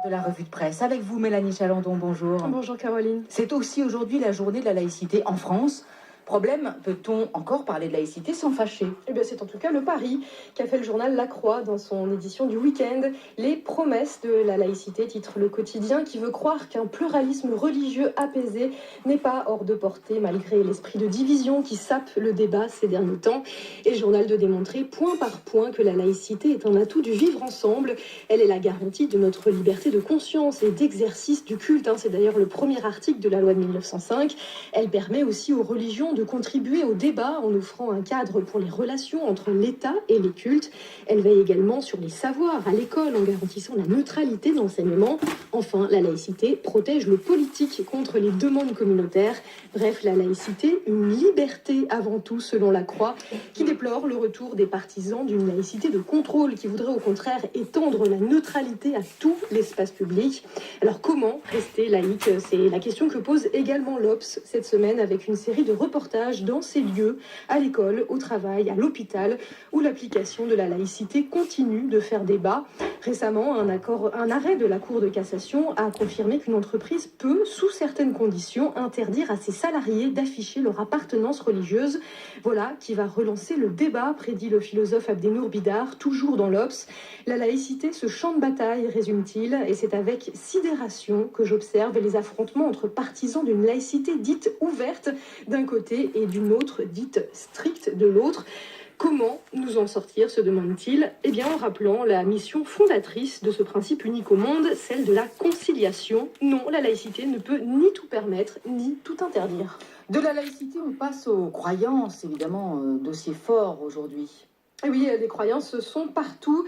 De la revue de presse. Avec vous, Mélanie Chalandon, bonjour. Bonjour Caroline. C'est aussi aujourd'hui la journée de la laïcité en France. Problème, peut-on encore parler de laïcité sans fâcher? Eh bien, c'est en tout cas le pari qu'a fait le journal La Croix dans son édition du week-end. Les promesses de la laïcité, titre le quotidien, qui veut croire qu'un pluralisme religieux apaisé n'est pas hors de portée malgré l'esprit de division qui sape le débat ces derniers temps. Et le journal de démontrer point par point que la laïcité est un atout du vivre ensemble. Elle est la garantie de notre liberté de conscience et d'exercice du culte. C'est d'ailleurs le premier article de la loi de 1905. Elle permet aussi aux religions de contribuer au débat en offrant un cadre pour les relations entre l'État et les cultes. Elle veille également sur les savoirs à l'école en garantissant la neutralité d'enseignement. Enfin, la laïcité protège le politique contre les demandes communautaires. Bref, la laïcité, une liberté avant tout selon la Croix, qui déplore le retour des partisans d'une laïcité de contrôle qui voudrait au contraire étendre la neutralité à tout l'espace public. Alors comment rester laïque? C'est la question que pose également l'Obs cette semaine avec une série de reportages dans ces lieux, à l'école, au travail, à l'hôpital, où l'application de la laïcité continue de faire débat. Récemment, un arrêt de la Cour de cassation a confirmé qu'une entreprise peut, sous certaines conditions, interdire à ses salariés d'afficher leur appartenance religieuse. Voilà qui va relancer le débat, prédit le philosophe Abdenour Bidar, toujours dans l'Obs. La laïcité, ce champ de bataille, résume-t-il, et c'est avec sidération que j'observe les affrontements entre partisans d'une laïcité dite ouverte d'un côté et d'une autre dite stricte de l'autre. Comment nous en sortir, se demande-t-il? Eh bien, en rappelant la mission fondatrice de ce principe unique au monde, celle de la conciliation. Non, la laïcité ne peut ni tout permettre, ni tout interdire. De la laïcité, on passe aux croyances, évidemment, dossier fort aujourd'hui. Et oui, les croyances sont partout,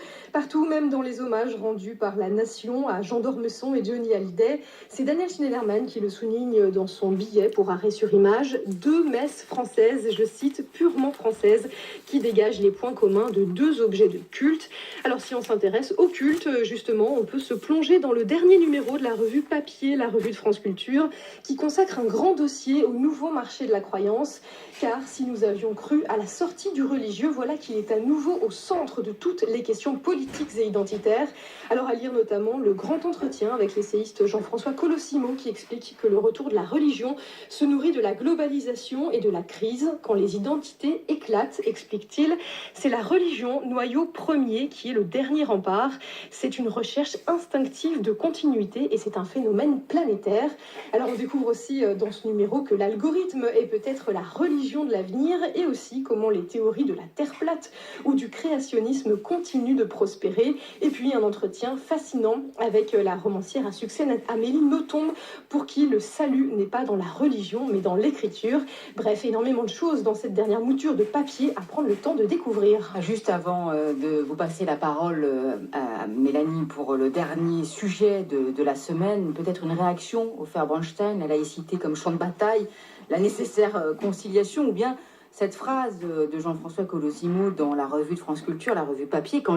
même dans les hommages rendus par la Nation à Jean d'Ormesson et Johnny Hallyday. C'est Daniel Schneiderman qui le souligne dans son billet pour Arrêt sur Image. 2 messes françaises, je cite, purement françaises, qui dégagent les points communs de 2 objets de culte. Alors si on s'intéresse au culte, justement, on peut se plonger dans le dernier numéro de la revue Papier, la revue de France Culture, qui consacre un grand dossier au nouveau marché de la croyance. Car si nous avions cru à la sortie du religieux, voilà qu'il est à nouveau au centre de toutes les questions politiques et identitaires. Alors à lire notamment le grand entretien avec l'essayiste Jean-François Colosimo qui explique que le retour de la religion se nourrit de la globalisation et de la crise. Quand les identités éclatent, explique-t-il, c'est la religion, noyau premier, qui est le dernier rempart. C'est une recherche instinctive de continuité et c'est un phénomène planétaire. Alors on découvre aussi dans ce numéro que l'algorithme est peut-être la religion de l'avenir et aussi comment les théories de la Terre plate ou du créationnisme continuent de prospérer. Et puis un entretien fascinant avec la romancière à succès Amélie Nothomb, pour qui le salut n'est pas dans la religion mais dans l'écriture. Bref, énormément de choses dans cette dernière mouture de papier à prendre le temps de découvrir. Juste avant de vous passer la parole à Mélanie pour le dernier sujet de la semaine, peut-être une réaction au Fer Bronstein, la laïcité comme champ de bataille, la nécessaire conciliation, ou bien cette phrase de Jean-François Colosimo dans la revue de France Culture, la revue Papier, quand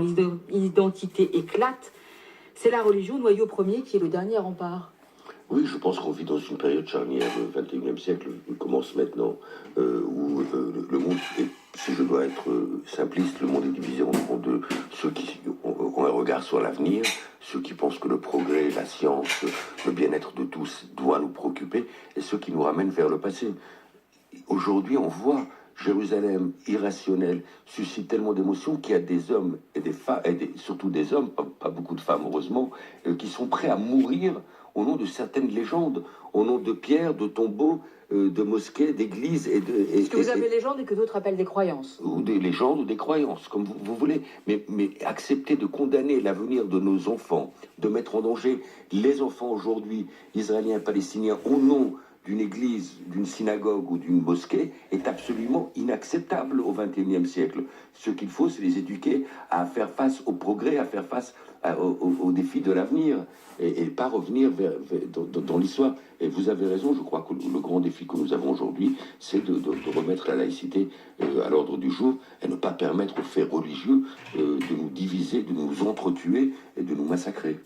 l'identité éclate, c'est la religion, noyau premier, qui est le dernier rempart. Oui, je pense qu'on vit dans une période charnière, le XXIe siècle commence maintenant, où le monde est, si je dois être simpliste, le monde est divisé en deux. Ceux qui ont un regard sur l'avenir, ceux qui pensent que le progrès, la science, le bien-être de tous doit nous préoccuper, et ceux qui nous ramènent vers le passé. Aujourd'hui, on voit Jérusalem irrationnelle suscite tellement d'émotions qu'il y a des hommes et des femmes, surtout des hommes, pas beaucoup de femmes heureusement, qui sont prêts à mourir au nom de certaines légendes, au nom de pierres, de tombeaux, de mosquées, d'églises. Ce que vous appelez légendes et que d'autres appellent des croyances. Ou des légendes ou des croyances, comme vous voulez. Mais accepter de condamner l'avenir de nos enfants, de mettre en danger les enfants aujourd'hui, israéliens, palestiniens, au nom d'une église, d'une synagogue ou d'une mosquée est absolument inacceptable au XXIe siècle. Ce qu'il faut, c'est les éduquer à faire face au progrès, à faire face aux défis de l'avenir et pas revenir dans l'histoire. Et vous avez raison, je crois que le grand défi que nous avons aujourd'hui, c'est de remettre la laïcité à l'ordre du jour et ne pas permettre aux faits religieux de nous diviser, de nous entretuer et de nous massacrer.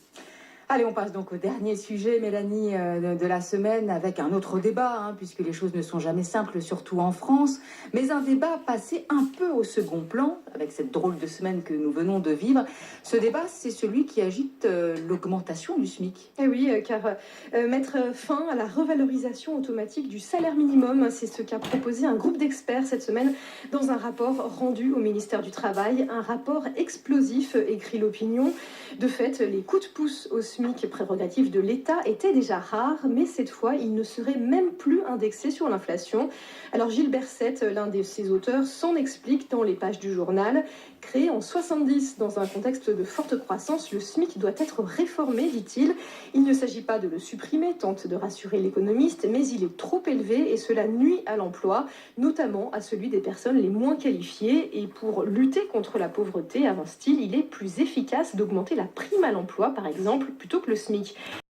Allez, on passe donc au dernier sujet, Mélanie, de la semaine, avec un autre débat, puisque les choses ne sont jamais simples, surtout en France, mais un débat passé un peu au second plan, avec cette drôle de semaine que nous venons de vivre. Ce débat, c'est celui qui agite l'augmentation du SMIC. Eh oui, car mettre fin à la revalorisation automatique du salaire minimum, c'est ce qu'a proposé un groupe d'experts cette semaine dans un rapport rendu au ministère du Travail. Un rapport explosif, écrit l'opinion. De fait, les coups de pouce au SMIC, prérogative de l'État, étaient déjà rares, mais cette fois, ils ne seraient même plus indexés sur l'inflation. Alors Gilles Berset, l'un de ses auteurs, s'en explique dans les pages du journal. Créé en 70 dans un contexte de forte croissance, le SMIC doit être réformé, dit-il. Il ne s'agit pas de le supprimer, tente de rassurer l'économiste, mais il est trop élevé et cela nuit à l'emploi, notamment à celui des personnes les moins qualifiées. Et pour lutter contre la pauvreté, avance-t-il, il est plus efficace d'augmenter la prime à l'emploi, par exemple, plutôt que le SMIC.